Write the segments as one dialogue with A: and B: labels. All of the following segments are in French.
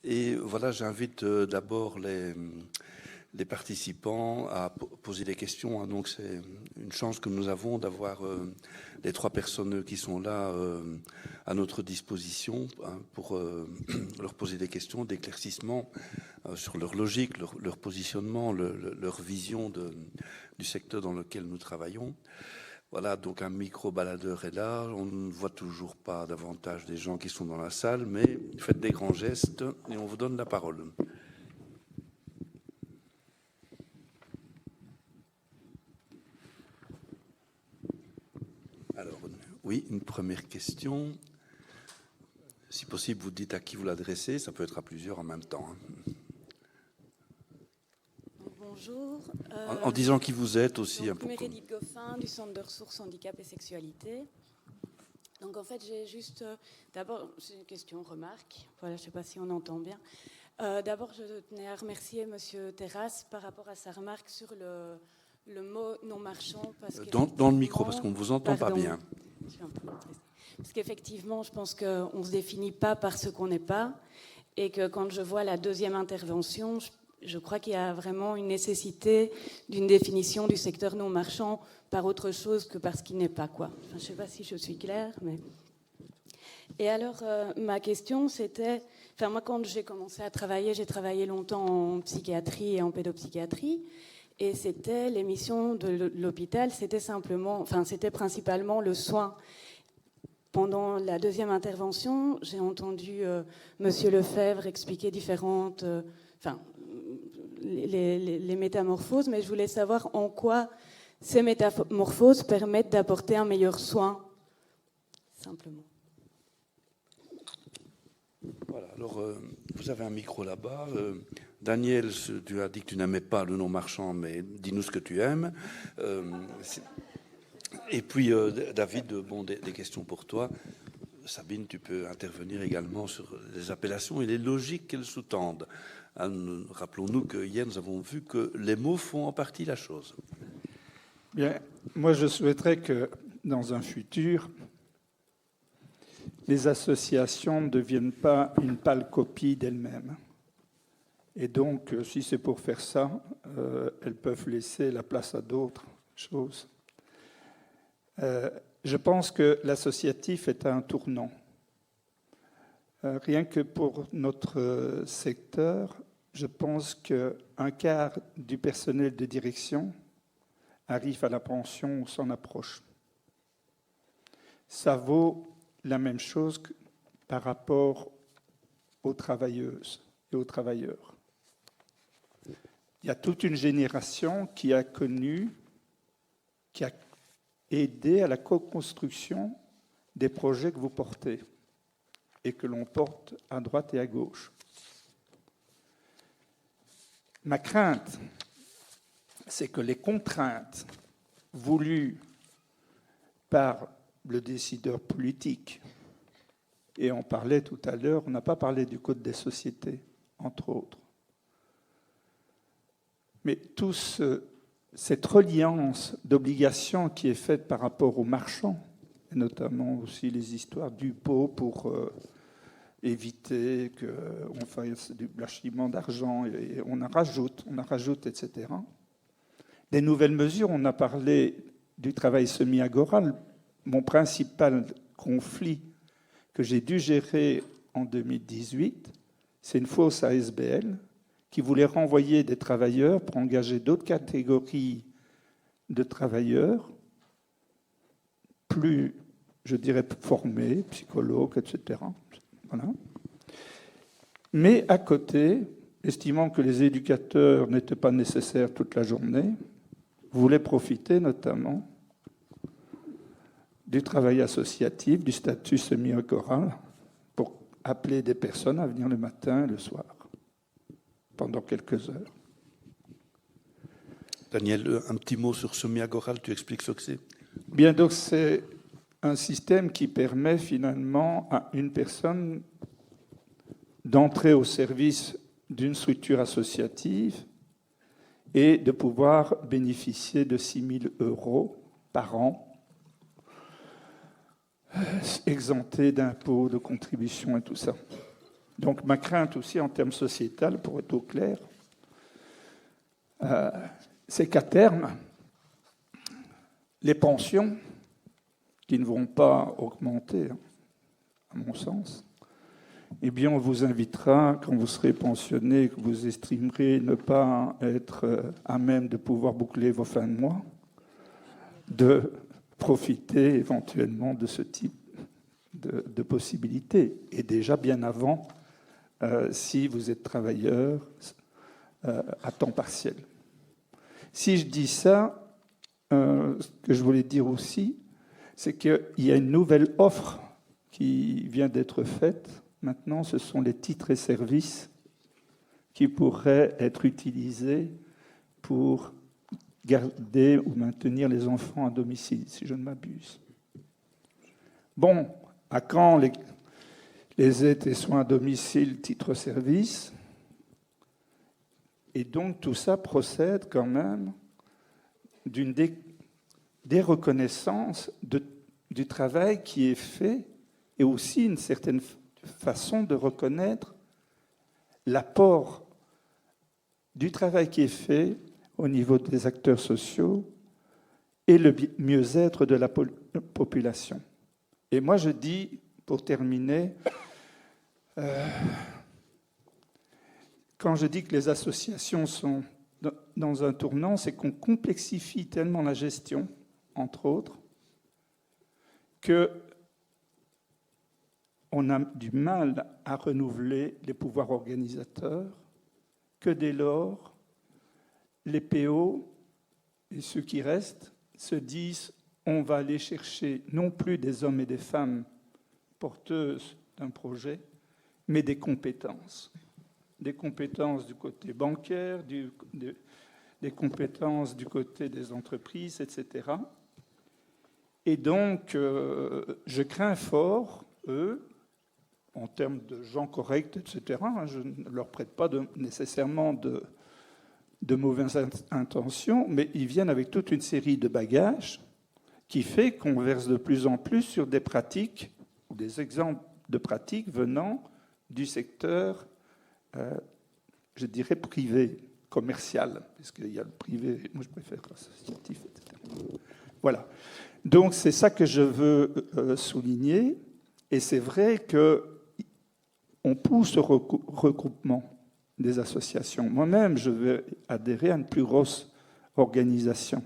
A: Et voilà, j'invite d'abord les participants à poser des questions, hein. Donc c'est une chance que nous avons d'avoir les trois personnes qui sont là à notre disposition, hein, pour leur poser des questions, d'éclaircissement sur leur logique, leur positionnement, leur vision du secteur dans lequel nous travaillons. Voilà, donc un micro-baladeur est là. On ne voit toujours pas davantage des gens qui sont dans la salle, mais faites des grands gestes et on vous donne la parole. Alors, oui, une première question. Si possible, vous dites à qui vous l'adressez. Ça peut être à plusieurs en même temps, hein.
B: Bonjour.
A: En disant qui vous êtes aussi.
B: Donc, Meredith Goffin, du Centre de ressources handicap et sexualité. Donc en fait, j'ai juste... d'abord, c'est une question, remarque. Voilà, je ne sais pas si on entend bien. D'abord, je tenais à remercier M. Terrasse par rapport à sa remarque sur le mot non-marchand.
A: Dans le micro, parce qu'on ne vous entend pas bien.
B: Je suis un peu stressée. Parce qu'effectivement, je pense qu'on ne se définit pas par ce qu'on n'est pas. Et que quand je vois la deuxième intervention, je crois qu'il y a vraiment une nécessité d'une définition du secteur non marchand par autre chose que par ce qui n'est pas, quoi. Enfin, je ne sais pas si je suis claire, mais... Et alors, ma question, c'était... Enfin, moi, quand j'ai commencé à travailler, j'ai travaillé longtemps en psychiatrie et en pédopsychiatrie. Et c'était les missions de l'hôpital, c'était principalement le soin. Pendant la deuxième intervention, j'ai entendu Monsieur Lefebvre expliquer différentes... les métamorphoses, mais je voulais savoir en quoi ces métamorphoses permettent d'apporter un meilleur soin, simplement.
A: Voilà, alors vous avez un micro là-bas. Daniel, tu as dit que tu n'aimais pas le non-marchand, mais dis-nous ce que tu aimes. Et puis David, bon, des questions pour toi. Sabine, tu peux intervenir également sur les appellations et les logiques qu'elles sous-tendent. Rappelons-nous que hier, nous avons vu que les mots font en partie la chose.
C: Bien, moi, je souhaiterais que, dans un futur, les associations ne deviennent pas une pâle copie d'elles-mêmes. Et donc, si c'est pour faire ça, elles peuvent laisser la place à d'autres choses. Je pense que l'associatif est à un tournant. Rien que pour notre secteur, je pense qu'un quart du personnel de direction arrive à la pension ou s'en approche. Ça vaut la même chose par rapport aux travailleuses et aux travailleurs. Il y a toute une génération qui a aidé à la co-construction des projets que vous portez et que l'on porte à droite et à gauche. Ma crainte, c'est que les contraintes voulues par le décideur politique, et on parlait tout à l'heure, on n'a pas parlé du Code des sociétés, entre autres, mais cette reliance d'obligations qui est faite par rapport aux marchands, et notamment aussi les histoires du pot pour éviter qu'on fasse du blanchiment d'argent, et on en rajoute, etc. Des nouvelles mesures, on a parlé du travail semi-agoral. Mon principal conflit que j'ai dû gérer en 2018, c'est une fausse ASBL qui voulait renvoyer des travailleurs pour engager d'autres catégories de travailleurs plus, je dirais, formés, psychologues, etc. Voilà. Mais à côté, estimant que les éducateurs n'étaient pas nécessaires toute la journée, voulaient profiter notamment du travail associatif, du statut semi-agoral, pour appeler des personnes à venir le matin et le soir, pendant quelques heures.
A: Daniel, un petit mot sur semi-agoral, tu expliques ce que c'est ?
C: Bien, donc c'est un système qui permet finalement à une personne d'entrer au service d'une structure associative et de pouvoir bénéficier de 6 000 € par an, exemptés d'impôts, de contributions et tout ça. Donc ma crainte aussi en termes sociétal, pour être au clair, c'est qu'à terme, les pensions, qui ne vont pas augmenter, à mon sens, eh bien, on vous invitera, quand vous serez pensionné, que vous estimerez ne pas être à même de pouvoir boucler vos fins de mois, de profiter éventuellement de ce type de possibilités. Et déjà bien avant, si vous êtes travailleur à temps partiel. Si je dis ça, ce que je voulais dire aussi, c'est qu'il y a une nouvelle offre qui vient d'être faite. Maintenant, ce sont les titres et services qui pourraient être utilisés pour garder ou maintenir les enfants à domicile, si je ne m'abuse. Bon, à quand les aides et soins à domicile, titres-services? Et donc, tout ça procède quand même d'une déreconnaissance du travail qui est fait et aussi une certaine façon de reconnaître l'apport du travail qui est fait au niveau des acteurs sociaux et le mieux-être de la population. Et moi, je dis, pour terminer, quand je dis que les associations sont dans un tournant, c'est qu'on complexifie tellement la gestion, entre autres, qu'on a du mal à renouveler les pouvoirs organisateurs, que dès lors, les PO et ceux qui restent se disent on va aller chercher non plus des hommes et des femmes porteuses d'un projet, mais des compétences. Des compétences du côté bancaire, des compétences du côté des entreprises, etc. Et donc, je crains fort, eux, en termes de gens corrects, etc., je ne leur prête pas nécessairement de mauvaises intentions, mais ils viennent avec toute une série de bagages qui fait qu'on verse de plus en plus sur des pratiques, ou des exemples de pratiques venant du secteur, je dirais, privé, commercial, parce qu'il y a le privé, moi je préfère l'associatif, etc. Voilà. Donc c'est ça que je veux souligner, et c'est vrai qu'on pousse au regroupement des associations. Moi-même, je veux adhérer à une plus grosse organisation.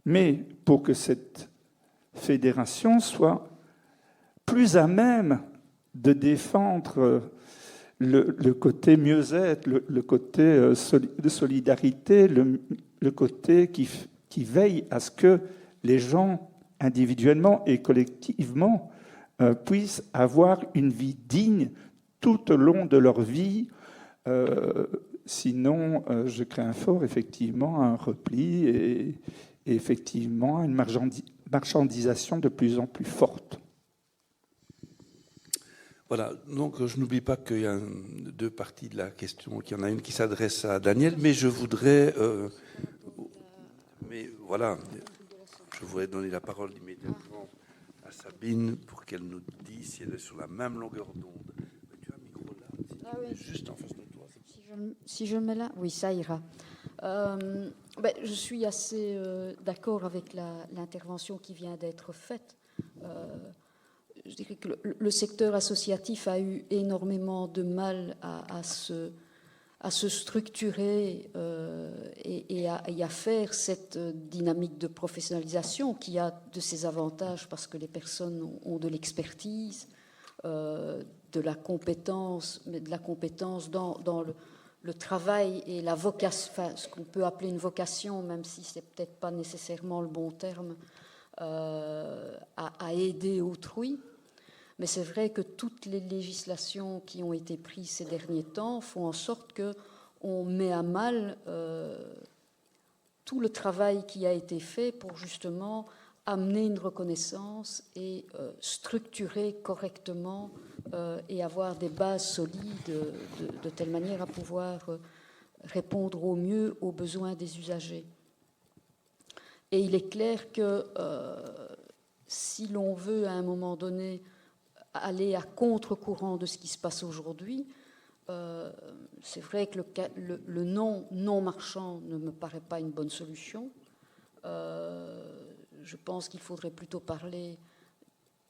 C: Mais pour que cette fédération soit plus à même de défendre le côté mieux-être, le côté de solidarité, le côté qui veille à ce que les gens, individuellement et collectivement, puissent avoir une vie digne tout au long de leur vie. Sinon, je crains fort, effectivement, un repli et effectivement une marchandisation de plus en plus forte.
A: Voilà, donc je n'oublie pas qu'il y a deux parties de la question, qu'il y en a une qui s'adresse à Daniel, mais je voudrais... mais voilà, je voudrais donner la parole immédiatement à Sabine pour qu'elle nous dise si elle est sur la même longueur d'onde. Tu as un micro là,
D: Ah oui.
A: juste en face de toi.
D: Si je le mets là, oui, ça ira. Je suis assez d'accord avec l'intervention qui vient d'être faite. Je dirais que le secteur associatif a eu énormément de mal à se structurer et à faire cette dynamique de professionnalisation qui a de ses avantages parce que les personnes ont de l'expertise, de la compétence, mais de la compétence dans le travail et la vocation, enfin, ce qu'on peut appeler une vocation, même si c'est peut-être pas nécessairement le bon terme, à aider autrui. Mais c'est vrai que toutes les législations qui ont été prises ces derniers temps font en sorte qu'on met à mal tout le travail qui a été fait pour justement amener une reconnaissance et structurer correctement et avoir des bases solides de telle manière à pouvoir répondre au mieux aux besoins des usagers. Et il est clair que si l'on veut à un moment donné aller à contre-courant de ce qui se passe aujourd'hui. C'est vrai que le non marchand ne me paraît pas une bonne solution. Je pense qu'il faudrait plutôt parler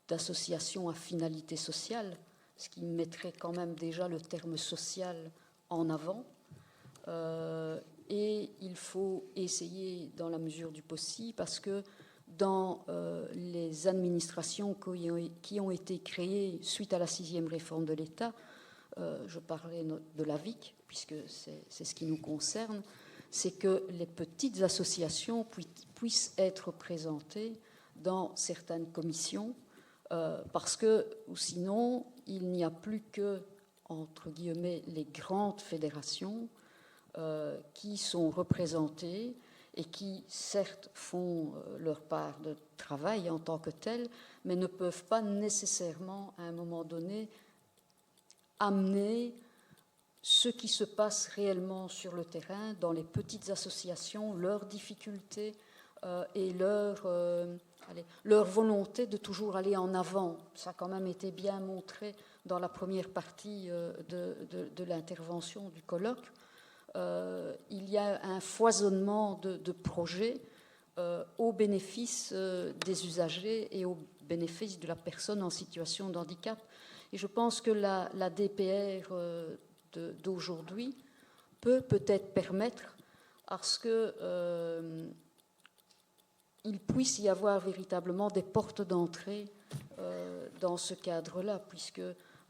D: d'associations à finalité sociale, ce qui mettrait quand même déjà le terme social en avant. Et il faut essayer, dans la mesure du possible, parce que dans les administrations qui ont été créées suite à la 6e réforme de l'État, je parlais de la VIC, puisque c'est ce qui nous concerne, c'est que les petites associations puissent être présentées dans certaines commissions, parce que ou sinon, il n'y a plus que, entre guillemets, les grandes fédérations qui sont représentées et qui, certes, font leur part de travail en tant que telles, mais ne peuvent pas nécessairement, à un moment donné, amener ce qui se passe réellement sur le terrain, dans les petites associations, leurs difficultés et leur volonté de toujours aller en avant. Ça a quand même été bien montré dans la première partie de l'intervention du colloque. Il y a un foisonnement de projets au bénéfice des usagers et au bénéfice de la personne en situation de handicap. Et je pense que la DPR d'aujourd'hui peut-être permettre à ce qu'il puisse y avoir véritablement des portes d'entrée dans ce cadre-là, puisque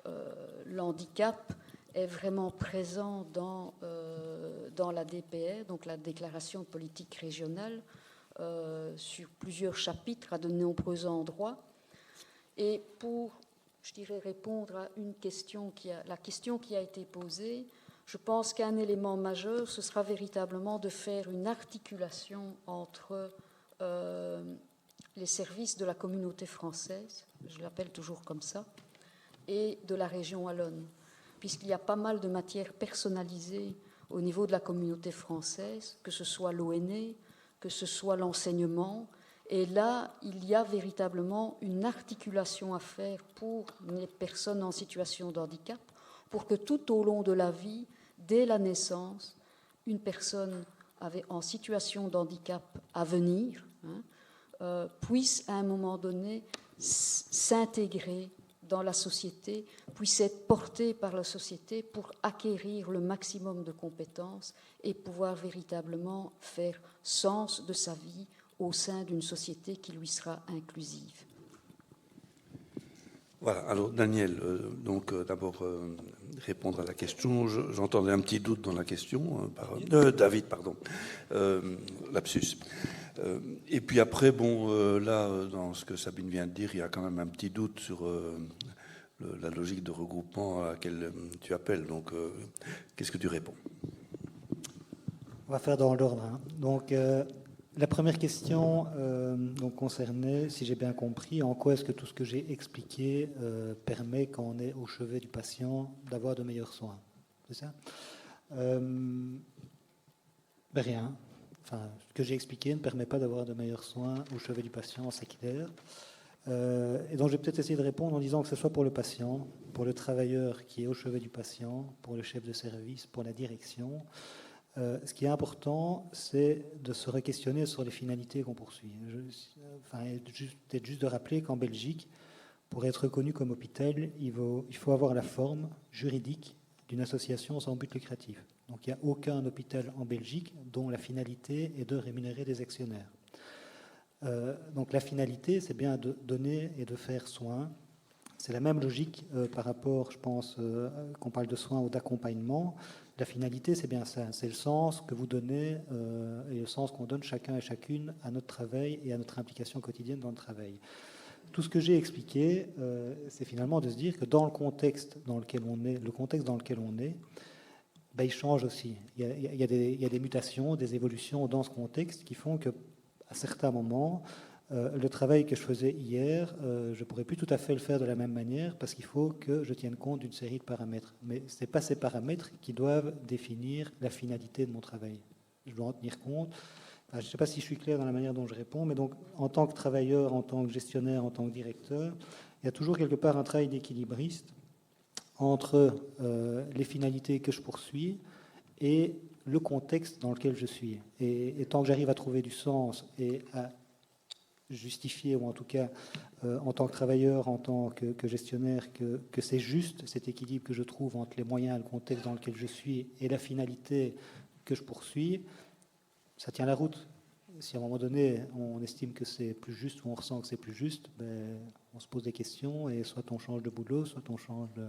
D: le handicap est vraiment présent dans la DPR, donc la déclaration de politique régionale, sur plusieurs chapitres à de nombreux endroits. Et pour, je dirais, répondre à la question qui a été posée, je pense qu'un élément majeur, ce sera véritablement de faire une articulation entre les services de la communauté française, je l'appelle toujours comme ça, et de la région wallonne, puisqu'il y a pas mal de matières personnalisées au niveau de la communauté française, que ce soit l'ONE, que ce soit l'enseignement. Et là, il y a véritablement une articulation à faire pour les personnes en situation de handicap, pour que tout au long de la vie, dès la naissance, une personne en situation de handicap à venir puisse à un moment donné s'intégrer dans la société, puisse être portée par la société pour acquérir le maximum de compétences et pouvoir véritablement faire sens de sa vie au sein d'une société qui lui sera inclusive.
A: Voilà, alors Daniel, d'abord répondre à la question. J'entendais un petit doute dans la question. David, pardon. Lapsus. Et puis après, là, dans ce que Sabine vient de dire, il y a quand même un petit doute sur la logique de regroupement à laquelle tu appelles. Donc, qu'est-ce que tu réponds?
E: On va faire dans l'ordre. Donc, la première question concernait, si j'ai bien compris, en quoi est-ce que tout ce que j'ai expliqué permet, quand on est au chevet du patient, d'avoir de meilleurs soins. C'est ça? Rien. Enfin, ce que j'ai expliqué ne permet pas d'avoir de meilleurs soins au chevet du patient, c'est clair. Et donc, je vais peut-être essayer de répondre en disant que ce soit pour le patient, pour le travailleur qui est au chevet du patient, pour le chef de service, pour la direction. Ce qui est important, c'est de se re-questionner sur les finalités qu'on poursuit. Peut-être juste de rappeler qu'en Belgique, pour être reconnu comme hôpital, il faut avoir la forme juridique d'une association sans but lucratif. Donc il n'y a aucun hôpital en Belgique dont la finalité est de rémunérer des actionnaires. Donc la finalité, c'est bien de donner et de faire soin. C'est la même logique par rapport, je pense, qu'on parle de soins ou d'accompagnement. La finalité, c'est bien ça. C'est le sens que vous donnez et le sens qu'on donne chacun et chacune à notre travail et à notre implication quotidienne dans le travail. Tout ce que j'ai expliqué, c'est finalement de se dire que dans le contexte dans lequel on est, il change aussi. Il y a des mutations, des évolutions dans ce contexte qui font qu'à certains moments, le travail que je faisais hier, je ne pourrais plus tout à fait le faire de la même manière parce qu'il faut que je tienne compte d'une série de paramètres. Mais ce n'est pas ces paramètres qui doivent définir la finalité de mon travail. Je dois en tenir compte. Enfin, je ne sais pas si je suis clair dans la manière dont je réponds, mais donc en tant que travailleur, en tant que gestionnaire, en tant que directeur, il y a toujours quelque part un travail d'équilibriste entre les finalités que je poursuis et le contexte dans lequel je suis. Et tant que j'arrive à trouver du sens et à justifier, ou en tout cas en tant que travailleur, en tant que gestionnaire, que c'est juste cet équilibre que je trouve entre les moyens et le contexte dans lequel je suis et la finalité que je poursuis, ça tient la route. Si à un moment donné on estime que c'est plus juste ou on ressent que c'est plus juste, ben, on se pose des questions et soit on change de boulot, soit on change de...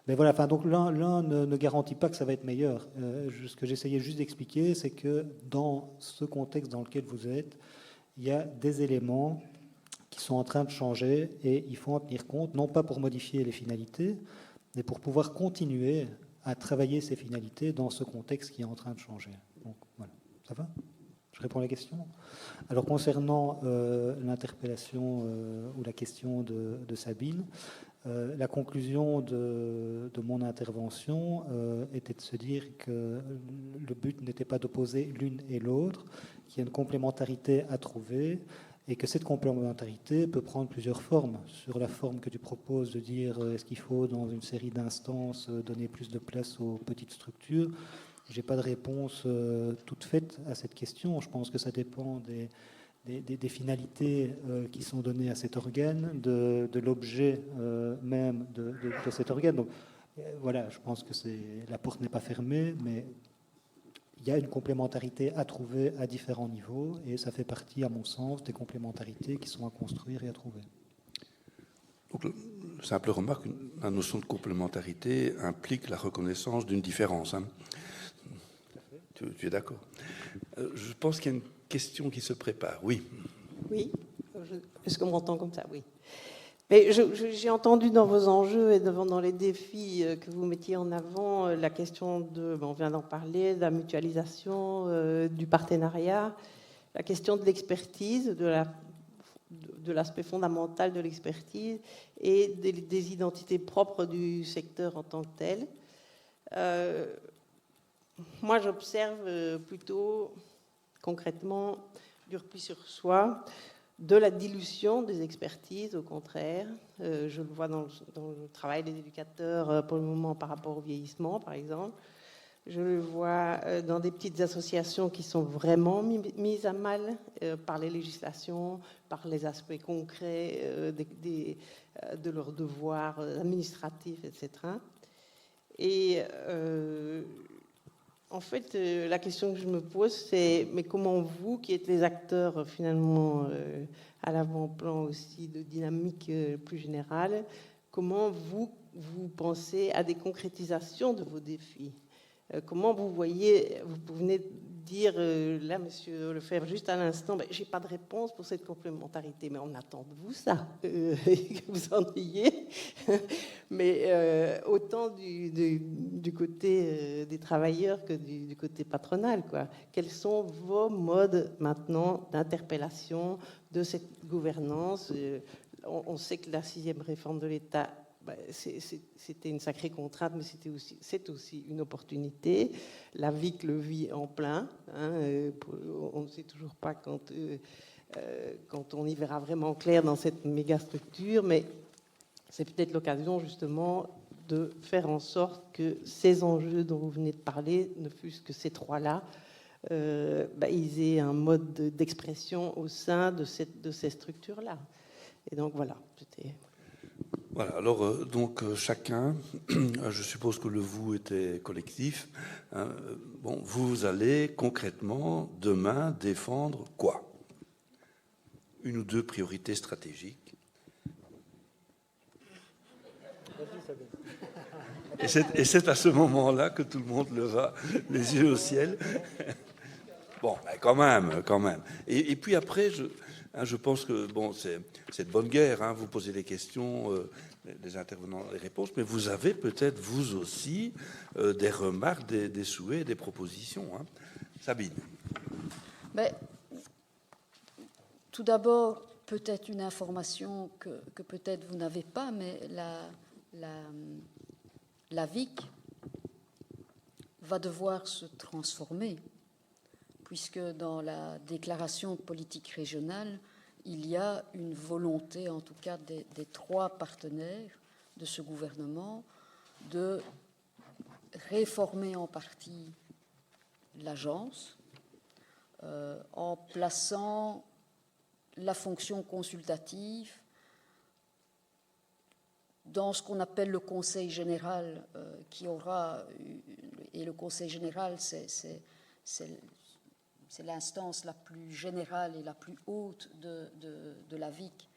E: Mais voilà, enfin, donc l'un ne garantit pas que ça va être meilleur. Ce que j'essayais juste d'expliquer, c'est que dans ce contexte dans lequel vous êtes, il y a des éléments qui sont en train de changer et il faut en tenir compte, non pas pour modifier les finalités, mais pour pouvoir continuer à travailler ces finalités dans ce contexte qui est en train de changer. Donc voilà, ça va ? Je réponds à la question. Alors concernant l'interpellation ou la question de Sabine, la conclusion de mon intervention était de se dire que le but n'était pas d'opposer l'une et l'autre, qu'il y a une complémentarité à trouver et que cette complémentarité peut prendre plusieurs formes. Sur la forme que tu proposes de dire est-ce qu'il faut dans une série d'instances donner plus de place aux petites structures, je n'ai pas de réponse toute faite à cette question. Je pense que ça dépend des finalités qui sont données à cet organe, de l'objet même de cet organe. Donc voilà, je pense que la porte n'est pas fermée, mais il y a une complémentarité à trouver à différents niveaux, et ça fait partie, à mon sens, des complémentarités qui sont à construire et à trouver.
A: Donc, simple remarque, la notion de complémentarité implique la reconnaissance d'une différence. Hein. Tu es d'accord ? Je pense qu'il y a une question qui se prépare. Oui.
F: Oui. Est-ce qu'on m'entend comme ça ? Oui. Mais j'ai entendu dans vos enjeux et dans les défis que vous mettiez en avant la question de, on vient d'en parler, de la mutualisation, du partenariat, la question de l'expertise, de l'aspect fondamental de l'expertise et des identités propres du secteur en tant que tel. Moi, j'observe plutôt concrètement du repli sur soi, de la dilution des expertises, au contraire. Je le vois dans le travail des éducateurs pour le moment par rapport au vieillissement, par exemple. Je le vois dans des petites associations qui sont vraiment mises à mal par les législations, par les aspects concrets de leurs devoirs administratifs, etc. Et en fait, la question que je me pose, c'est mais comment vous, qui êtes les acteurs finalement à l'avant-plan aussi de dynamique plus générale, comment vous pensez à des concrétisations de vos défis ? Comment vous voyez, vous venez de dire, là, monsieur Lefebvre, juste à l'instant, je n'ai pas de réponse pour cette complémentarité, mais on attend de vous ça, que vous en ayez. Mais autant du côté des travailleurs que du côté patronal, quoi. Quels sont vos modes maintenant d'interpellation de cette gouvernance ? On sait que la 6e réforme de l'État, c'était une sacrée contrainte, mais c'est aussi une opportunité. La VIC le vit en plein. Hein, on ne sait toujours pas quand on y verra vraiment clair dans cette méga structure, mais c'est peut-être l'occasion justement de faire en sorte que ces enjeux dont vous venez de parler, ne fût-ce que ces trois-là, ils aient un mode d'expression au sein de ces structures-là. Et donc voilà, c'était...
A: Voilà, alors donc chacun, je suppose que le vous était collectif, hein, bon, vous allez concrètement demain défendre quoi ? Une ou deux priorités stratégiques. Et c'est à ce moment-là que tout le monde leva les yeux au ciel. Bon, quand même. Et puis après, je pense que bon, c'est de bonne guerre. Hein, vous posez des questions, les intervenants les réponses, mais vous avez peut-être vous aussi des remarques, des souhaits, des propositions. Hein. Sabine.
D: Mais, tout d'abord, peut-être une information que peut-être vous n'avez pas, mais la VIC va devoir se transformer, puisque dans la déclaration de politique régionale, il y a une volonté, en tout cas des trois partenaires de ce gouvernement, de réformer en partie l'agence en plaçant la fonction consultative dans ce qu'on appelle le Conseil général, qui aura, et le Conseil général, c'est l'instance la plus générale et la plus haute de la VIC,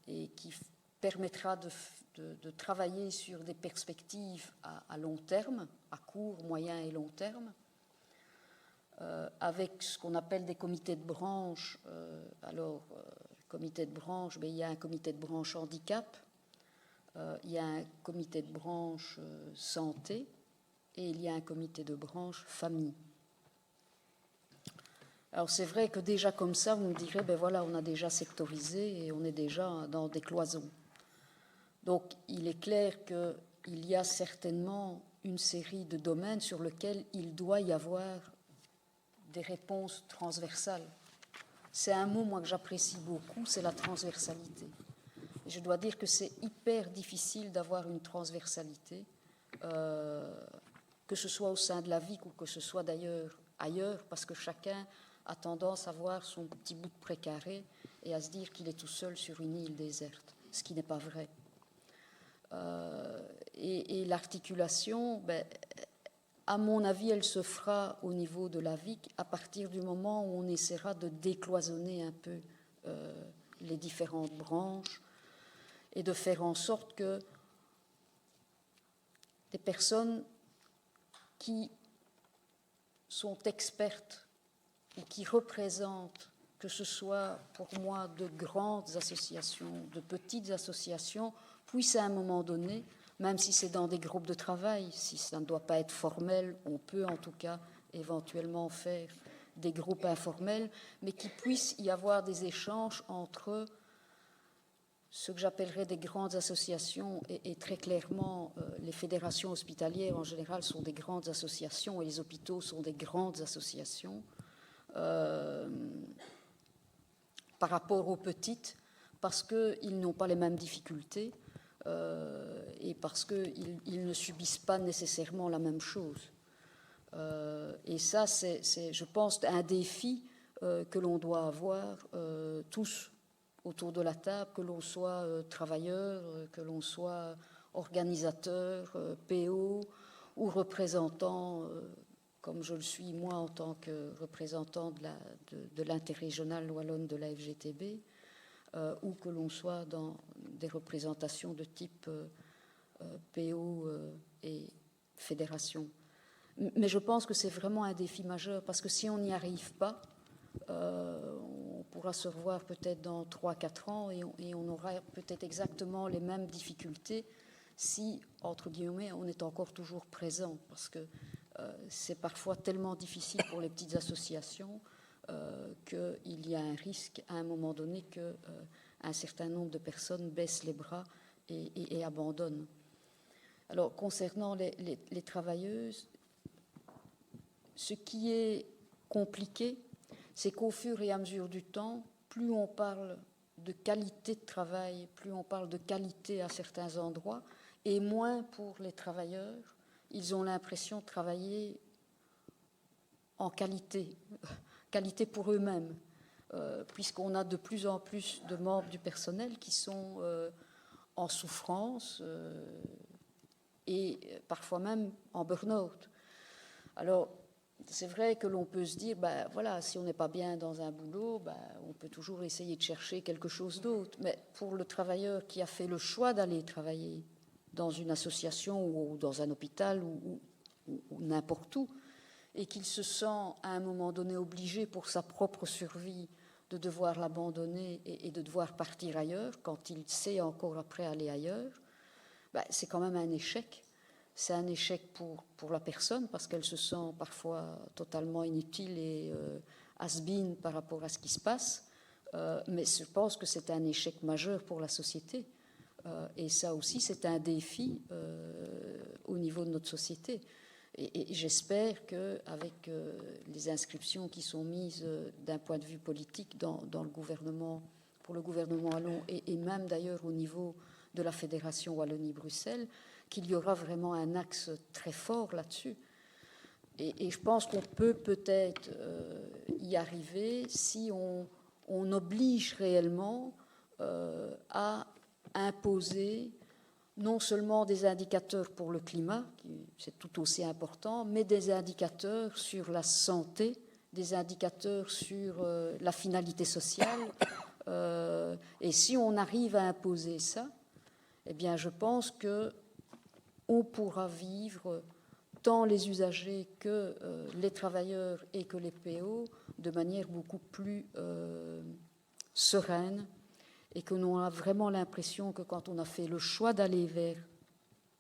D: et qui permettra de travailler sur des perspectives à long terme, à court, moyen et long terme, avec ce qu'on appelle des comités de branche. Comité de branche, il y a un comité de branche handicap, il y a un comité de branche santé et il y a un comité de branche famille. Alors c'est vrai que déjà comme ça, vous me direz, ben voilà, on a déjà sectorisé et on est déjà dans des cloisons. Donc il est clair qu'il y a certainement une série de domaines sur lesquels il doit y avoir des réponses transversales. C'est un mot, moi, que j'apprécie beaucoup, c'est la transversalité. Et je dois dire que c'est hyper difficile d'avoir une transversalité, que ce soit au sein de la VIC ou que ce soit d'ailleurs ailleurs, parce que chacun a tendance à voir son petit bout de précaré et à se dire qu'il est tout seul sur une île déserte, ce qui n'est pas vrai. Et l'articulation, à mon avis, elle se fera au niveau de la VIC à partir du moment où on essaiera de décloisonner un peu les différentes branches et de faire en sorte que des personnes qui sont expertes ou qui représentent, que ce soit pour moi de grandes associations, de petites associations, puissent à un moment donné, même si c'est dans des groupes de travail, si ça ne doit pas être formel, on peut en tout cas éventuellement faire des groupes informels, mais qu'il puisse y avoir des échanges entre ce que j'appellerais des grandes associations et très clairement les fédérations hospitalières en général sont des grandes associations et les hôpitaux sont des grandes associations par rapport aux petites parce qu'ils n'ont pas les mêmes difficultés et parce qu'ils ne subissent pas nécessairement la même chose. Et ça, c'est, je pense, un défi que l'on doit avoir tous autour de la table, que l'on soit travailleur, que l'on soit organisateur, PO ou représentant, comme je le suis moi en tant que représentant de l'interrégional wallonne de la FGTB, ou que l'on soit dans des représentations de type PO et fédération. Mais je pense que c'est vraiment un défi majeur, parce que si on n'y arrive pas, on pourra se revoir peut-être dans 3-4 ans et on aura peut-être exactement les mêmes difficultés si, entre guillemets, on est encore toujours présent, parce que c'est parfois tellement difficile pour les petites associations qu'il y a un risque à un moment donné qu'un certain nombre de personnes baissent les bras et abandonnent. Alors, concernant les travailleuses, ce qui est compliqué, c'est qu'au fur et à mesure du temps, plus on parle de qualité de travail, plus on parle de qualité à certains endroits, et moins pour les travailleurs, ils ont l'impression de travailler en qualité pour eux-mêmes, puisqu'on a de plus en plus de membres du personnel qui sont en souffrance et parfois même en burn-out. Alors, c'est vrai que l'on peut se dire, voilà, si on n'est pas bien dans un boulot, on peut toujours essayer de chercher quelque chose d'autre. Mais pour le travailleur qui a fait le choix d'aller travailler dans une association ou dans un hôpital ou n'importe où, et qu'il se sent à un moment donné obligé pour sa propre survie de devoir l'abandonner et de devoir partir ailleurs, quand il sait encore après aller ailleurs, c'est quand même un échec. C'est un échec pour la personne parce qu'elle se sent parfois totalement inutile et has-been par rapport à ce qui se passe. Mais je pense que c'est un échec majeur pour la société. Et ça aussi, c'est un défi au niveau de notre société. Et j'espère qu'avec les inscriptions qui sont mises d'un point de vue politique dans le gouvernement, pour le gouvernement wallon, et même d'ailleurs au niveau de la Fédération Wallonie-Bruxelles, qu'il y aura vraiment un axe très fort là-dessus. Et je pense qu'on peut peut-être y arriver si on oblige réellement à imposer non seulement des indicateurs pour le climat, c'est tout aussi important, mais des indicateurs sur la santé, des indicateurs sur la finalité sociale. Et si on arrive à imposer ça, eh bien, je pense qu'on pourra vivre tant les usagers que les travailleurs et que les PO de manière beaucoup plus sereine, et que l'on a vraiment l'impression que quand on a fait le choix d'aller vers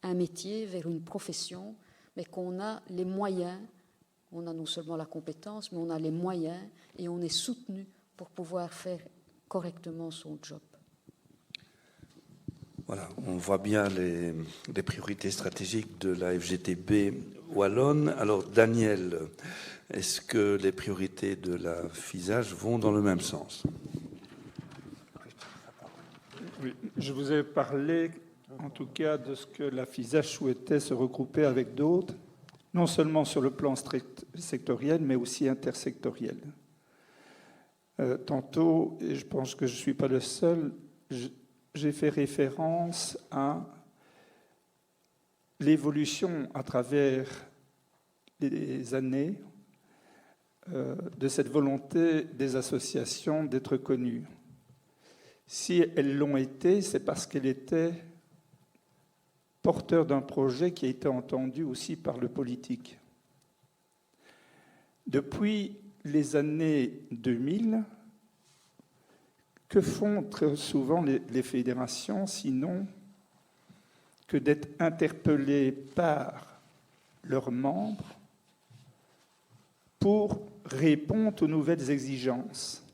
D: un métier, vers une profession, mais qu'on a les moyens, on a non seulement la compétence, mais on a les moyens et on est soutenu pour pouvoir faire correctement son job.
A: Voilà, on voit bien les priorités stratégiques de la FGTB wallonne. Alors, Daniel, est-ce que les priorités de la FISAGE vont dans le même sens ?
C: Oui, je vous ai parlé, en tout cas, de ce que la FISAGE souhaitait se regrouper avec d'autres, non seulement sur le plan sectoriel, mais aussi intersectoriel. Tantôt, et je pense que je ne suis pas le seul, j'ai fait référence à l'évolution à travers les années de cette volonté des associations d'être connues. Si elles l'ont été, c'est parce qu'elles étaient porteurs d'un projet qui a été entendu aussi par le politique. Depuis les années 2000, que font très souvent les fédérations, sinon que d'être interpellées par leurs membres pour répondre aux nouvelles exigences,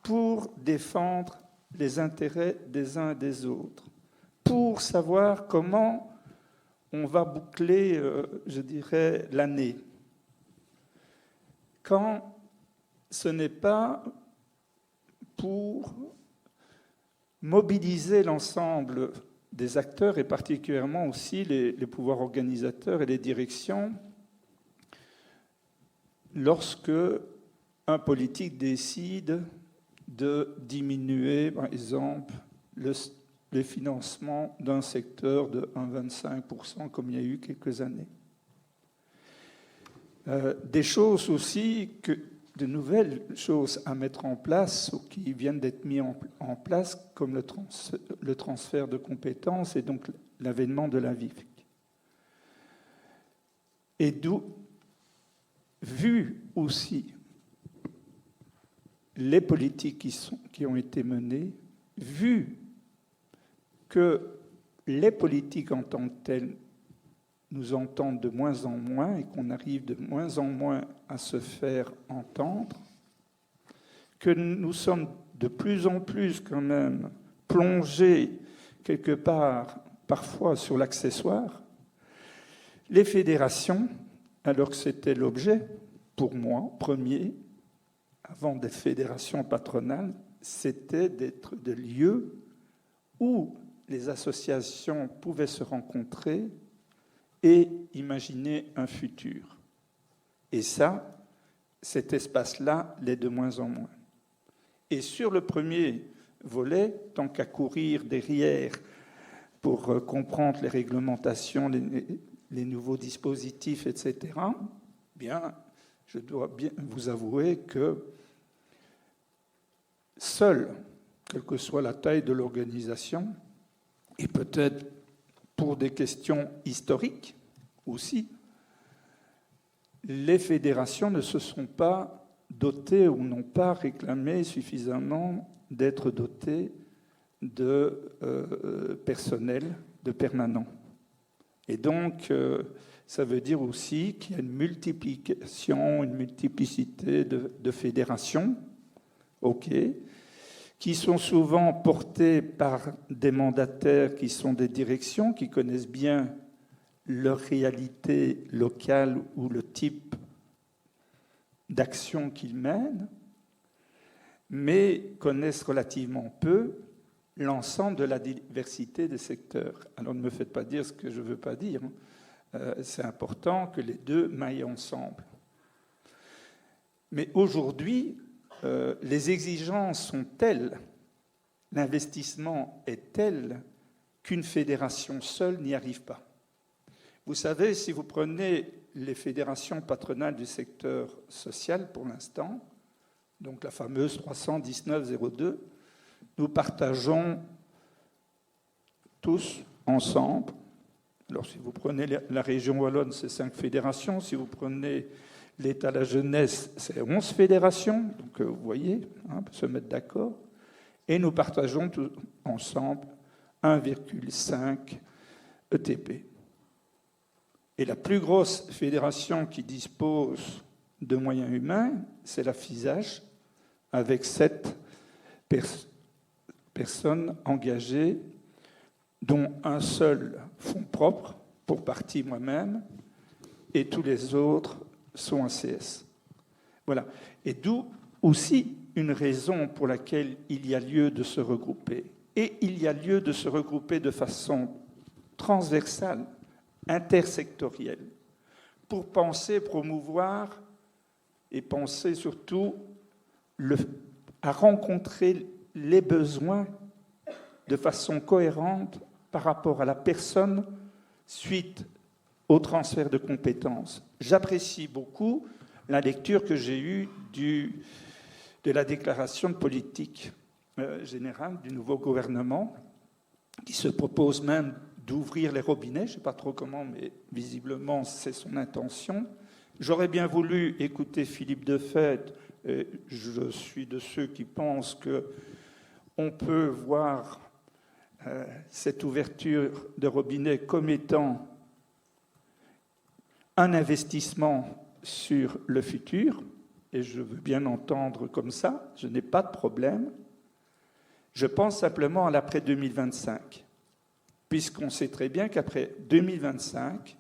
C: pour défendre les intérêts des uns et des autres, pour savoir comment on va boucler, je dirais, l'année. Quand ce n'est pas pour mobiliser l'ensemble des acteurs, et particulièrement aussi les pouvoirs organisateurs et les directions, lorsque un politique décide de diminuer, par exemple, les financements d'un secteur de 1,25%, comme il y a eu quelques années. Des choses aussi, de nouvelles choses à mettre en place ou qui viennent d'être mises en place, comme le transfert de compétences et donc l'avènement de la VIF. Et d'où, vu aussi les politiques qui ont été menées, vu que les politiques en tant que telles nous entendent de moins en moins et qu'on arrive de moins en moins à se faire entendre, que nous sommes de plus en plus quand même plongés quelque part, parfois sur l'accessoire, les fédérations, alors que c'était l'objet, pour moi, premier, avant d'être fédération patronale, c'était d'être des lieux où les associations pouvaient se rencontrer et imaginer un futur. Et ça, cet espace-là l'est de moins en moins. Et sur le premier volet, tant qu'à courir derrière pour comprendre les réglementations, les nouveaux dispositifs, etc., bien, je dois bien vous avouer que seul, quelle que soit la taille de l'organisation, et peut-être pour des questions historiques aussi, les fédérations ne se sont pas dotées ou n'ont pas réclamé suffisamment d'être dotées de personnel, de permanent. Et donc, ça veut dire aussi qu'il y a une multiplication, une multiplicité de fédérations, OK, qui sont souvent portées par des mandataires qui sont des directions, qui connaissent bien leur réalité locale ou le type d'action qu'ils mènent, mais connaissent relativement peu l'ensemble de la diversité des secteurs. Alors ne me faites pas dire ce que je ne veux pas dire. C'est important que les deux maillent ensemble. Mais aujourd'hui, les exigences sont telles, l'investissement est tel qu'une fédération seule n'y arrive pas. Vous savez, si vous prenez les fédérations patronales du secteur social pour l'instant, donc la fameuse 319-02, nous partageons tous ensemble. Alors si vous prenez la région Wallonne, c'est 5 fédérations. Si vous prenez l'État de la jeunesse, c'est 11 fédérations. Donc vous voyez, on peut se mettre d'accord. Et nous partageons tous ensemble 1,5 ETP. Et la plus grosse fédération qui dispose de moyens humains, c'est la FISAGE, avec 7 personnes engagées, dont un seul fonds propre, pour partie moi-même, et tous les autres sont en CS. Voilà. Et d'où aussi une raison pour laquelle il y a lieu de se regrouper. Et il y a lieu de se regrouper de façon transversale, intersectorielle, pour penser, promouvoir et penser surtout à rencontrer les besoins de façon cohérente par rapport à la personne suite au transfert de compétences. J'apprécie beaucoup la lecture que j'ai eue de la déclaration de politique générale du nouveau gouvernement, qui se propose même d'ouvrir les robinets, je ne sais pas trop comment, mais visiblement c'est son intention. J'aurais bien voulu écouter Philippe Defeat, je suis de ceux qui pensent qu'on peut voir cette ouverture de robinet comme étant un investissement sur le futur, et je veux bien entendre comme ça, je n'ai pas de problème. Je pense simplement à l'après 2025, puisqu'on sait très bien qu'après 2025,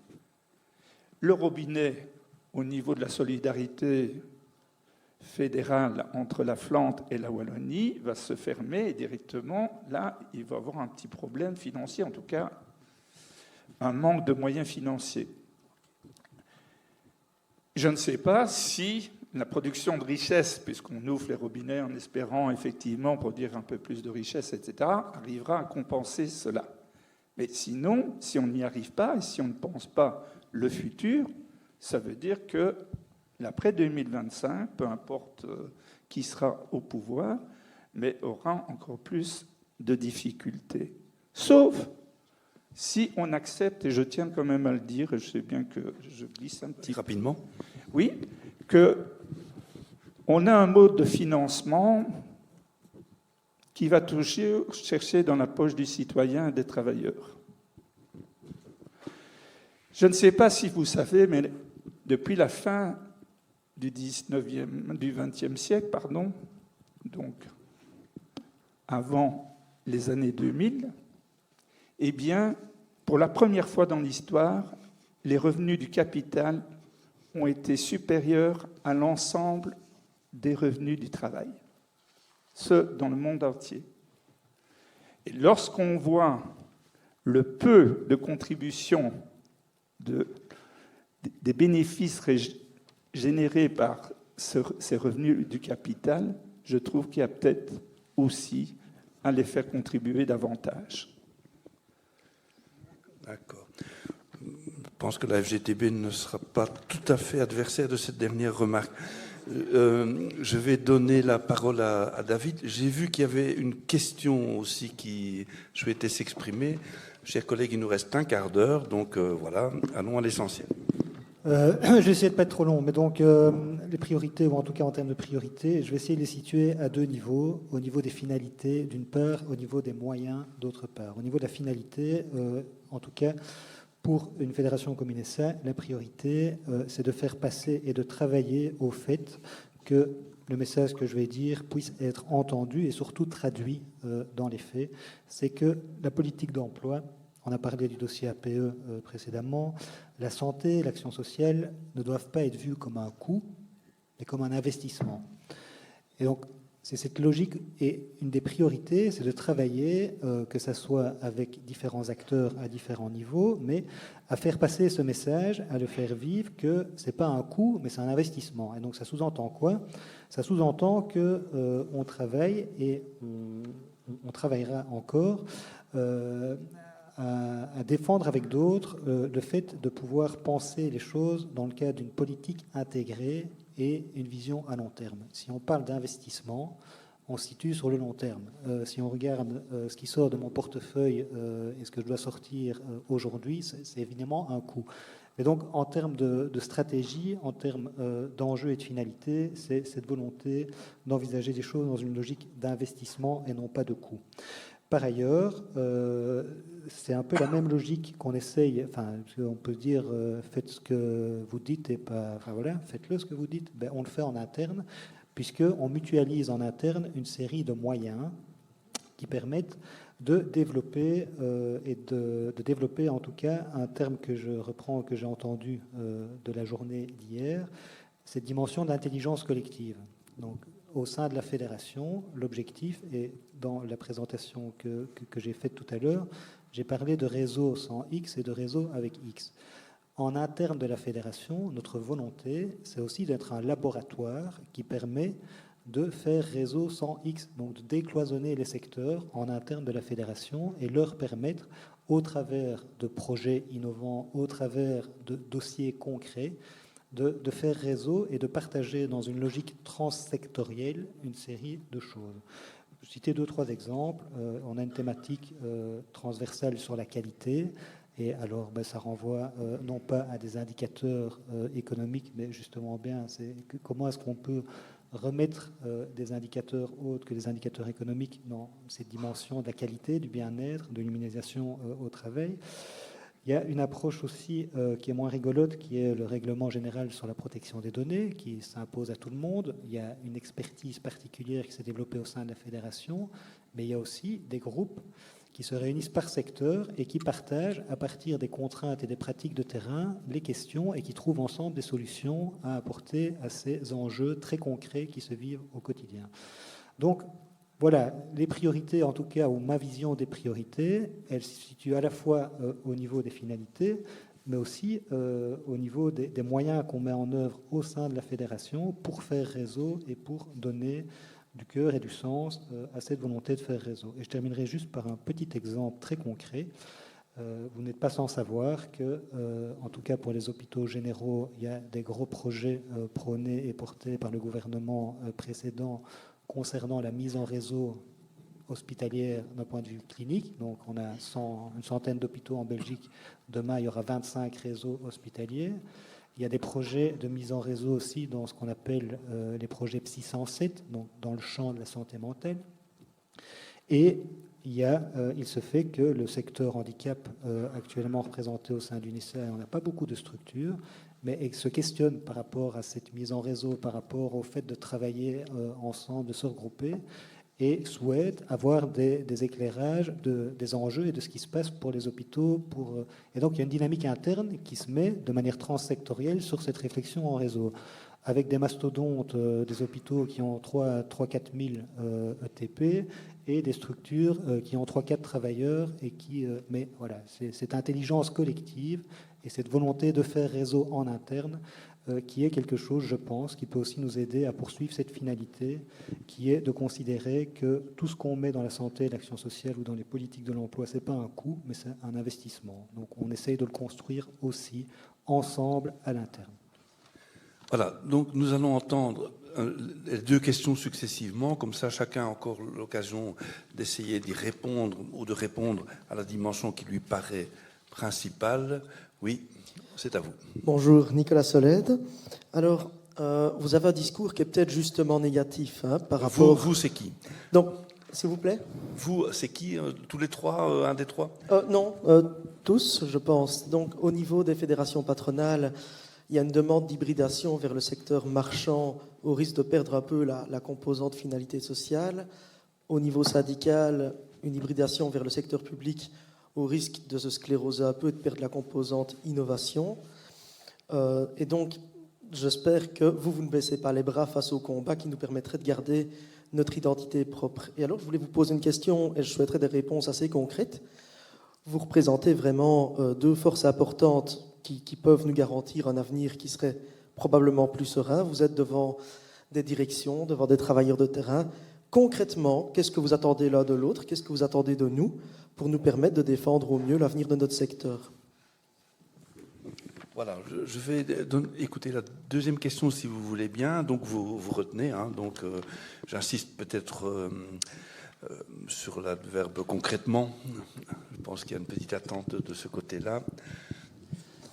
C: le robinet au niveau de la solidarité fédérale entre la Flandre et la Wallonie va se fermer et directement, là, il va y avoir un petit problème financier, en tout cas un manque de moyens financiers. Je ne sais pas si la production de richesse, puisqu'on ouvre les robinets en espérant effectivement produire un peu plus de richesse, etc., arrivera à compenser cela. Mais sinon, si on n'y arrive pas et si on ne pense pas le futur, ça veut dire que l'après 2025, peu importe qui sera au pouvoir, mais aura encore plus de difficultés. Sauf si on accepte, et je tiens quand même à le dire, et je sais bien que je glisse un petit...
A: Rapidement.
C: Oui, qu'on a un mode de financement qui va toujours chercher dans la poche du citoyen et des travailleurs. Je ne sais pas si vous savez, mais depuis la fin du XXe siècle, donc avant les années 2000, eh bien, pour la première fois dans l'histoire, les revenus du capital ont été supérieurs à l'ensemble des revenus du travail, ce dans le monde entier. Et lorsqu'on voit le peu de contribution des bénéfices générés par ces revenus du capital, je trouve qu'il y a peut-être aussi à les faire contribuer davantage.
A: D'accord. Je pense que la FGTB ne sera pas tout à fait adversaire de cette dernière remarque. Je vais donner la parole à David. J'ai vu qu'il y avait une question aussi qui souhaitait s'exprimer. Chers collègues, il nous reste un quart d'heure, donc voilà, allons à l'essentiel.
E: Je vais essayer de ne pas être trop long, mais donc les priorités, ou en tout cas en termes de priorités, je vais essayer de les situer à deux niveaux, au niveau des finalités d'une part, au niveau des moyens d'autre part. Au niveau de la finalité, en tout cas, pour une fédération comme INESA, la priorité, c'est de faire passer et de travailler au fait que le message que je vais dire puisse être entendu et surtout traduit dans les faits. C'est que la politique d'emploi, On a parlé du dossier APE précédemment. La santé, l'action sociale ne doivent pas être vues comme un coût, mais comme un investissement. Et donc, c'est cette logique, et une des priorités, c'est de travailler, que ce soit avec différents acteurs à différents niveaux, mais à faire passer ce message, à le faire vivre, que ce n'est pas un coût, mais c'est un investissement. Et donc ça sous-entend quoi? Ça sous-entend qu'on travaille, et on travaillera encore, à défendre avec d'autres le fait de pouvoir penser les choses dans le cadre d'une politique intégrée et une vision à long terme. Si on parle d'investissement, on se situe sur le long terme. Si on regarde ce qui sort de mon portefeuille et ce que je dois sortir aujourd'hui, c'est évidemment un coût. Mais donc, en termes de stratégie, en termes d'enjeux et de finalité, c'est cette volonté d'envisager des choses dans une logique d'investissement et non pas de coût. Par ailleurs, c'est un peu la même logique qu'on essaye, enfin, on peut dire, faites ce que vous dites et pas, enfin voilà, faites-le ce que vous dites, ben, on le fait en interne, puisqu'on mutualise en interne une série de moyens qui permettent de développer, et de développer en tout cas un terme que je reprends, que j'ai entendu de la journée d'hier, cette dimension d'intelligence collective. Donc, au sein de la fédération, l'objectif, et dans la présentation que j'ai faite tout à l'heure, j'ai parlé de réseau sans X et de réseau avec X. En interne de la fédération, notre volonté, c'est aussi d'être un laboratoire qui permet de faire réseau sans X, donc de décloisonner les secteurs en interne de la fédération et leur permettre, au travers de projets innovants, au travers de dossiers concrets, de faire réseau et de partager dans une logique transsectorielle une série de choses. Je vais citer 2-3 exemples. On a une thématique transversale sur la qualité. Et alors, ça renvoie non pas à des indicateurs économiques, mais justement bien, c'est comment est-ce qu'on peut remettre des indicateurs autres que des indicateurs économiques dans cette dimension de la qualité, du bien-être, de l'humanisation au travail. Il y a une approche aussi qui est moins rigolote, qui est le règlement général sur la protection des données, qui s'impose à tout le monde. Il y a une expertise particulière qui s'est développée au sein de la fédération, mais il y a aussi des groupes qui se réunissent par secteur et qui partagent, à partir des contraintes et des pratiques de terrain, les questions et qui trouvent ensemble des solutions à apporter à ces enjeux très concrets qui se vivent au quotidien. Donc, voilà, les priorités, en tout cas, ou ma vision des priorités, elle se situe à la fois au niveau des finalités, mais aussi au niveau des moyens qu'on met en œuvre au sein de la fédération pour faire réseau et pour donner du cœur et du sens à cette volonté de faire réseau. Et je terminerai juste par un petit exemple très concret. Vous n'êtes pas sans savoir que, en tout cas pour les hôpitaux généraux, il y a des gros projets prônés et portés par le gouvernement précédent concernant la mise en réseau hospitalière d'un point de vue clinique. Donc on a une centaine d'hôpitaux en Belgique. Demain, il y aura 25 réseaux hospitaliers. Il y a des projets de mise en réseau aussi dans ce qu'on appelle les projets Psy 107, donc dans le champ de la santé mentale. Et il se fait que le secteur handicap actuellement représenté au sein du NICEA, on n'a pas beaucoup de structures, mais se questionne par rapport à cette mise en réseau, par rapport au fait de travailler ensemble, de se regrouper, et souhaite avoir des éclairages des enjeux et de ce qui se passe pour les hôpitaux. Et donc il y a une dynamique interne qui se met de manière transsectorielle sur cette réflexion en réseau, avec des mastodontes, des hôpitaux qui ont 3-4 000 ETP, et des structures qui ont 3-4 travailleurs. Mais voilà, c'est cette intelligence collective et cette volonté de faire réseau en interne qui est quelque chose, je pense, qui peut aussi nous aider à poursuivre cette finalité, qui est de considérer que tout ce qu'on met dans la santé, l'action sociale ou dans les politiques de l'emploi, ce n'est pas un coût, mais c'est un investissement. Donc on essaye de le construire aussi ensemble à l'interne.
A: Voilà, donc nous allons entendre les 2 questions successivement, comme ça chacun a encore l'occasion d'essayer d'y répondre ou de répondre à la dimension qui lui paraît principale. Oui, c'est à vous.
G: Bonjour, Nicolas Solède. Alors, vous avez un discours qui est peut-être justement négatif par rapport...
A: Vous, c'est qui?
G: Donc, s'il vous plaît.
A: Vous, c'est qui? Tous les 3, un des 3?
G: Non, tous, je pense. Donc, au niveau des fédérations patronales, il y a une demande d'hybridation vers le secteur marchand au risque de perdre un peu la composante finalité sociale. Au niveau syndical, une hybridation vers le secteur public au risque de se scléroser un peu et de perdre la composante innovation. Et donc, j'espère que vous ne baissez pas les bras face au combat qui nous permettrait de garder notre identité propre. Et alors, je voulais vous poser une question et je souhaiterais des réponses assez concrètes. Vous représentez vraiment deux forces importantes qui peuvent nous garantir un avenir qui serait probablement plus serein. Vous êtes devant des directions, devant des travailleurs de terrain. Concrètement, qu'est-ce que vous attendez l'un de l'autre? Qu'est-ce que vous attendez de nous pour nous permettre de défendre au mieux l'avenir de notre secteur?
A: Voilà, je vais écouter la deuxième question si vous voulez bien. Donc vous retenez. Donc j'insiste peut-être sur l'adverbe concrètement. Je pense qu'il y a une petite attente de ce côté-là.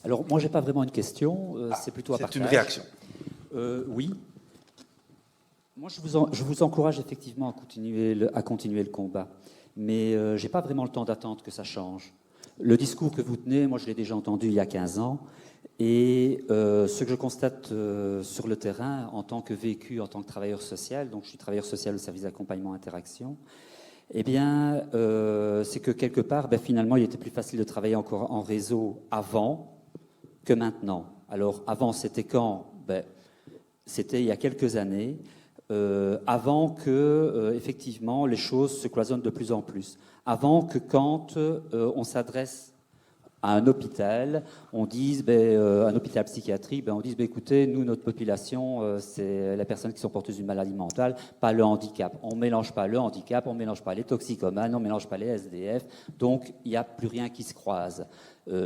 H: Alors moi, j'ai pas vraiment une question. C'est plutôt un partage.
A: C'est une réaction.
H: Oui. Moi, je vous encourage effectivement à continuer le combat. Mais j'ai pas vraiment le temps d'attendre que ça change. Le discours que vous tenez, moi, je l'ai déjà entendu il y a 15 ans. Et ce que je constate sur le terrain, en tant que vécu, en tant que travailleur social, donc je suis travailleur social au service d'accompagnement interaction, eh bien, c'est que quelque part, finalement, il était plus facile de travailler encore en réseau avant que maintenant. Alors, avant, c'était quand? C'était il y a quelques années, avant que, effectivement, les choses se cloisonnent de plus en plus. Avant que quand on s'adresse à un hôpital, on dise, un hôpital psychiatrique, on dise, écoutez, nous, notre population, c'est les personnes qui sont porteuses d'une maladie mentale, pas le handicap. On ne mélange pas le handicap, on ne mélange pas les toxicomanes, on ne mélange pas les SDF, donc il n'y a plus rien qui se croise.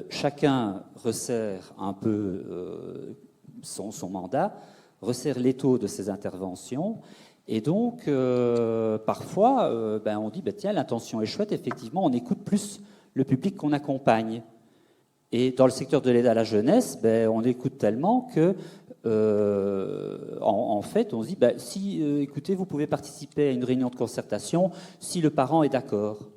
H: Chacun resserre un peu son mandat, resserre l'étau de ses interventions, et donc, parfois, on dit, tiens, l'intention est chouette, effectivement, on écoute plus le public qu'on accompagne. Et dans le secteur de l'aide à la jeunesse, on écoute tellement que, en fait, on se dit, si, écoutez, vous pouvez participer à une réunion de concertation si le parent est d'accord.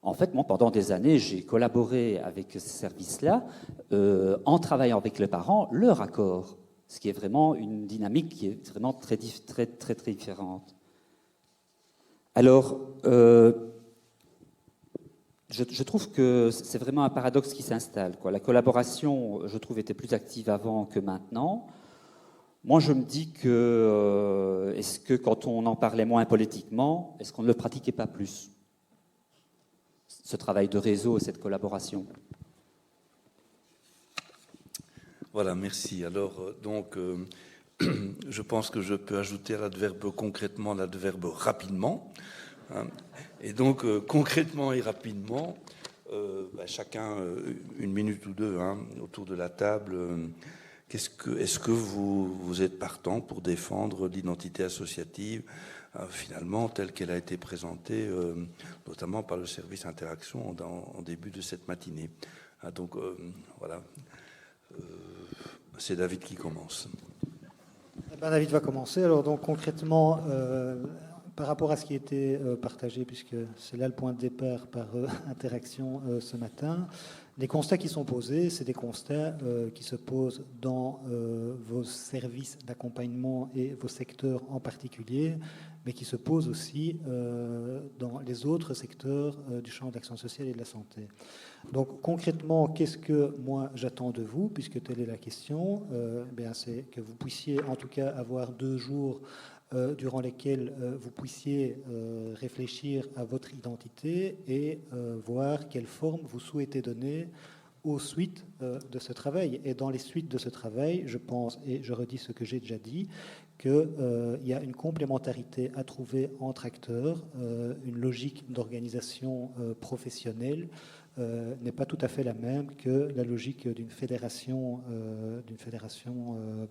H: En fait, moi, pendant des années, j'ai collaboré avec ce service-là en travaillant avec les parents, leur accord, ce qui est vraiment une dynamique qui est vraiment très, très, très, très différente. Alors, je trouve que c'est vraiment un paradoxe qui s'installe, quoi. La collaboration, je trouve, était plus active avant que maintenant. Moi, je me dis que, est-ce que quand on en parlait moins politiquement, est-ce qu'on ne le pratiquait pas plus, ce travail de réseau et cette collaboration?
A: Voilà, merci. Alors, donc, je pense que je peux ajouter à l'adverbe concrètement l'adverbe rapidement. Et donc, concrètement et rapidement, chacun une minute ou deux autour de la table. Est-ce que vous êtes partant pour défendre l'identité associative, finalement, telle qu'elle a été présentée, notamment par le service Interaction en début de cette matinée? Donc, voilà. C'est David qui commence.
E: David va commencer. Alors, donc, concrètement, par rapport à ce qui a été partagé, puisque c'est là le point de départ par Interaction ce matin, les constats qui sont posés, c'est des constats qui se posent dans vos services d'accompagnement et vos secteurs en particulier, mais qui se posent aussi dans les autres secteurs du champ d'action sociale et de la santé. Donc concrètement, qu'est-ce que moi j'attends de vous, puisque telle est la question, c'est que vous puissiez en tout cas avoir 2 jours durant lesquels vous puissiez réfléchir à votre identité et voir quelle forme vous souhaitez donner aux suites de ce travail. Et dans les suites de ce travail, je pense, et je redis ce que j'ai déjà dit, qu'il y a une complémentarité à trouver entre acteurs, une logique d'organisation professionnelle n'est pas tout à fait la même que la logique d'une fédération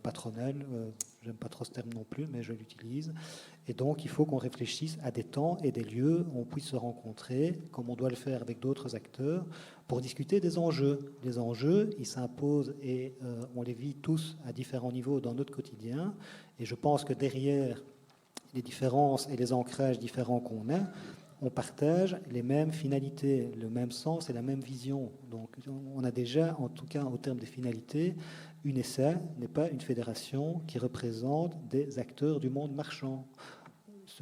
E: patronale. J'aime pas trop ce terme non plus, mais je l'utilise. Et donc, il faut qu'on réfléchisse à des temps et des lieux où on puisse se rencontrer, comme on doit le faire avec d'autres acteurs, pour discuter des enjeux. Les enjeux, ils s'imposent et on les vit tous à différents niveaux dans notre quotidien. Et je pense que derrière les différences et les ancrages différents qu'on a, on partage les mêmes finalités, le même sens et la même vision. Donc on a déjà, en tout cas au terme des finalités, UNESA n'est pas une fédération qui représente des acteurs du monde marchand.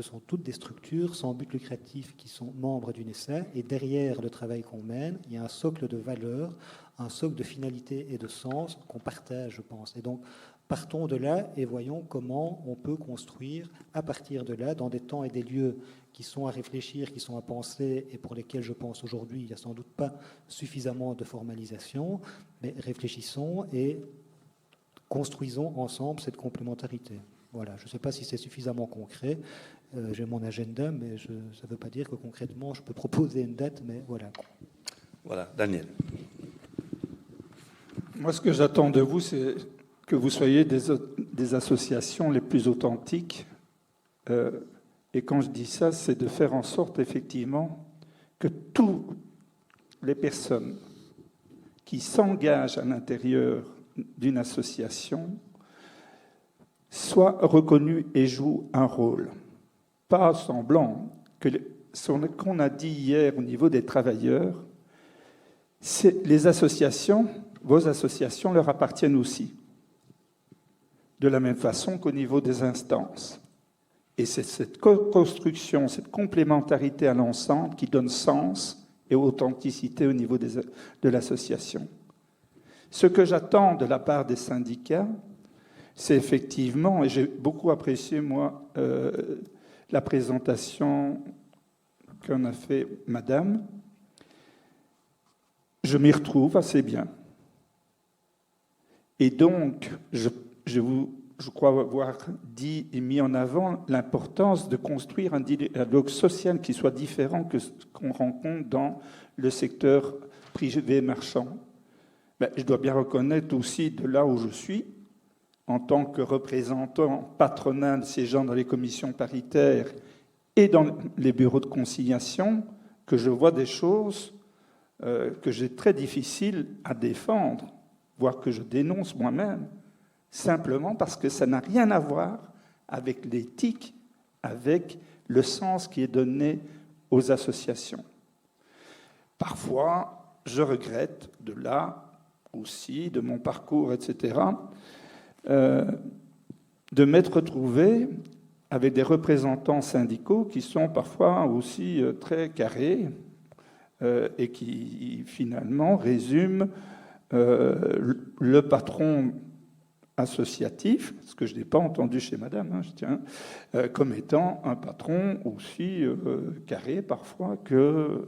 E: Ce sont toutes des structures sans but lucratif qui sont membres d'une SA, et derrière le travail qu'on mène, il y a un socle de valeurs, un socle de finalité et de sens qu'on partage, je pense. Et donc, partons de là et voyons comment on peut construire à partir de là, dans des temps et des lieux qui sont à réfléchir, qui sont à penser, et pour lesquels je pense aujourd'hui il n'y a sans doute pas suffisamment de formalisation, mais réfléchissons et construisons ensemble cette complémentarité. Voilà, je ne sais pas si c'est suffisamment concret. J'ai mon agenda, mais ça ne veut pas dire que concrètement je peux proposer une date, mais voilà.
A: Voilà, Daniel.
C: Moi, ce que j'attends de vous, c'est que vous soyez des associations les plus authentiques. Et quand je dis ça, c'est de faire en sorte, effectivement, que toutes les personnes qui s'engagent à l'intérieur d'une association soient reconnues et jouent un rôle. Pas semblant que ce qu'on a dit hier au niveau des travailleurs, les associations, vos associations leur appartiennent aussi, de la même façon qu'au niveau des instances. Et c'est cette construction, cette complémentarité à l'ensemble qui donne sens et authenticité au niveau de l'association. Ce que j'attends de la part des syndicats, c'est effectivement, et j'ai beaucoup apprécié, moi, la présentation qu'en a fait Madame, je m'y retrouve assez bien. Et donc, je crois avoir dit et mis en avant l'importance de construire un dialogue social qui soit différent que ce qu'on rencontre dans le secteur privé marchand. Je dois bien reconnaître aussi, de là où je suis, en tant que représentant patronal siégeant dans les commissions paritaires et dans les bureaux de conciliation, que je vois des choses que j'ai très difficiles à défendre, voire que je dénonce moi-même, simplement parce que ça n'a rien à voir avec l'éthique, avec le sens qui est donné aux associations. Parfois, je regrette, de là aussi, de mon parcours, etc., de m'être retrouvé avec des représentants syndicaux qui sont parfois aussi très carrés et qui, finalement, résument le patron associatif, ce que je n'ai pas entendu chez Madame, je tiens, comme étant un patron aussi carré parfois que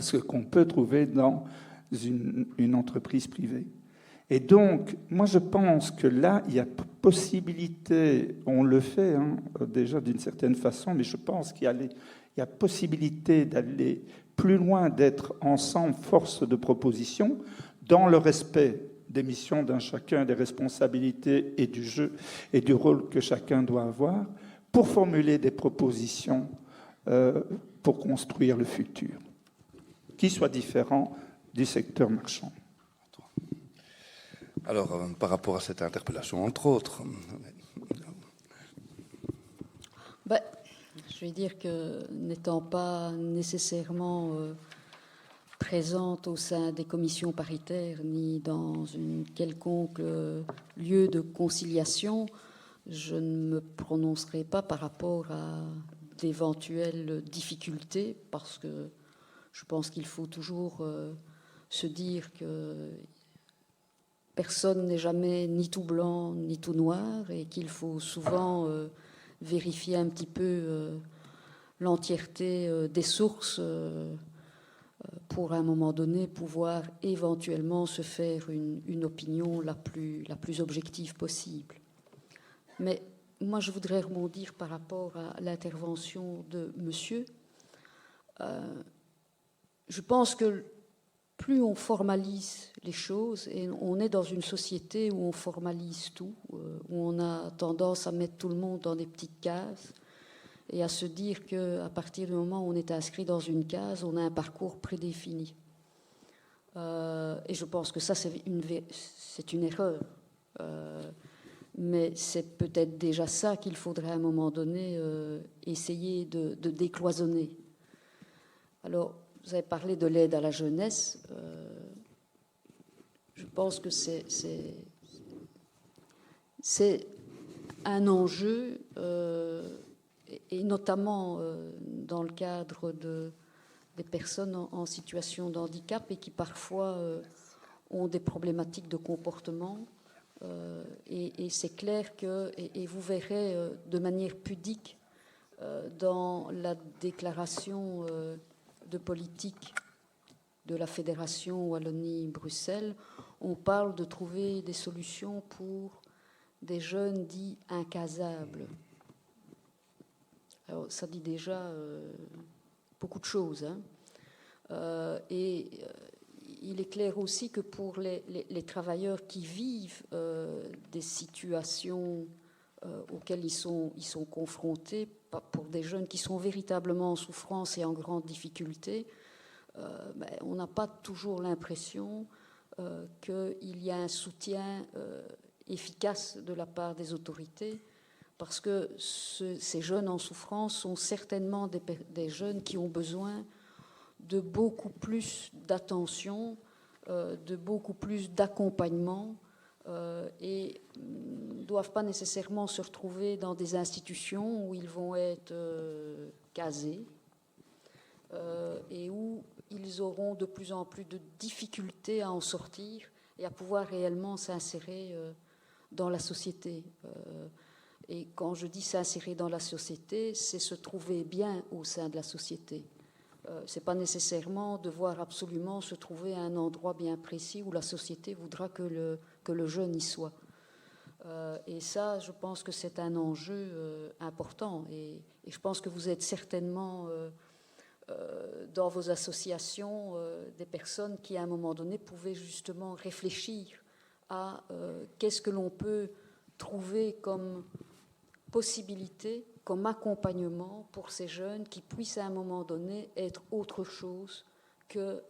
C: ce qu'on peut trouver dans une entreprise privée. Et donc, moi je pense que là, il y a possibilité, on le fait déjà d'une certaine façon, mais je pense qu'il y a possibilité d'aller plus loin, d'être ensemble force de proposition, dans le respect des missions d'un chacun, des responsabilités et du jeu et du rôle que chacun doit avoir, pour formuler des propositions pour construire le futur, qui soit différent du secteur marchand.
A: Alors, par rapport à cette interpellation, entre autres...
D: Je vais dire que n'étant pas nécessairement présente au sein des commissions paritaires ni dans une quelconque lieu de conciliation, je ne me prononcerai pas par rapport à d'éventuelles difficultés, parce que je pense qu'il faut toujours se dire que personne n'est jamais ni tout blanc ni tout noir, et qu'il faut souvent vérifier un petit peu l'entièreté des sources pour, à un moment donné, pouvoir éventuellement se faire une opinion la plus objective possible. Mais moi, je voudrais rebondir par rapport à l'intervention de monsieur. Je pense que plus on formalise les choses, et on est dans une société où on formalise tout, où on a tendance à mettre tout le monde dans des petites cases et à se dire qu'à partir du moment où on est inscrit dans une case, on a un parcours prédéfini. Et je pense que ça, c'est une erreur. Mais c'est peut-être déjà ça qu'il faudrait à un moment donné essayer de décloisonner. Alors, vous avez parlé de l'aide à la jeunesse. Je pense que c'est un enjeu et notamment dans le cadre des personnes en situation de handicap et qui parfois ont des problématiques de comportement. Et c'est clair que, et vous verrez de manière pudique dans la déclaration de politique de la Fédération Wallonie-Bruxelles, on parle de trouver des solutions pour des jeunes dits incasables. Alors, ça dit déjà beaucoup de choses. Il est clair aussi que pour les travailleurs qui vivent des situations auxquelles ils sont confrontés, pour des jeunes qui sont véritablement en souffrance et en grande difficulté, on n'a pas toujours l'impression qu'il y a un soutien efficace de la part des autorités, parce que ces jeunes en souffrance sont certainement des jeunes qui ont besoin de beaucoup plus d'attention, de beaucoup plus d'accompagnement, et ne doivent pas nécessairement se retrouver dans des institutions où ils vont être casés et où ils auront de plus en plus de difficultés à en sortir et à pouvoir réellement s'insérer dans la société. Et quand je dis s'insérer dans la société, c'est se trouver bien au sein de la société. Ce n'est pas nécessairement devoir absolument se trouver à un endroit bien précis où la société voudra que le jeune y soit. Et ça, je pense que c'est un enjeu important. Et je pense que vous êtes certainement dans vos associations des personnes qui, à un moment donné, pouvaient justement réfléchir à qu'est-ce que l'on peut trouver comme possibilité, comme accompagnement pour ces jeunes qui puissent à un moment donné être autre chose que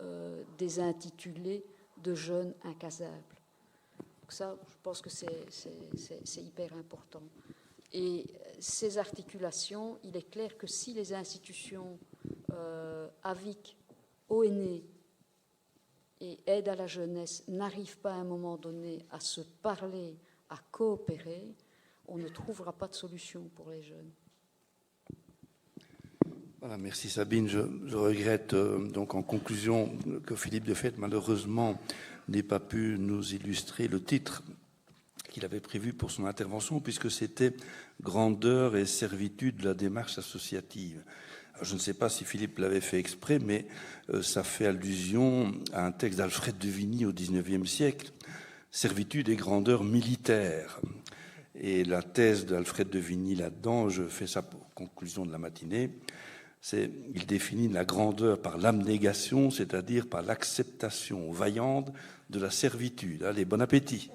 D: des intitulés de jeunes incasables. Donc ça, je pense que c'est hyper important. Et ces articulations, il est clair que si les institutions AVIC, ONE et Aide à la jeunesse n'arrivent pas à un moment donné à se parler, à coopérer, on ne trouvera pas de solution pour les jeunes.
A: Voilà, merci Sabine. Je regrette donc en conclusion que Philippe de Fête, malheureusement, n'ait pas pu nous illustrer le titre qu'il avait prévu pour son intervention, puisque c'était « Grandeur et servitude de la démarche associative ». Je ne sais pas si Philippe l'avait fait exprès, mais ça fait allusion à un texte d'Alfred de Vigny au XIXe siècle, « Servitude et grandeur militaire ». Et la thèse d'Alfred de Vigny là-dedans, je fais ça pour conclusion de la matinée, il définit la grandeur par l'abnégation, c'est-à-dire par l'acceptation vaillante de la servitude. Allez, bon appétit.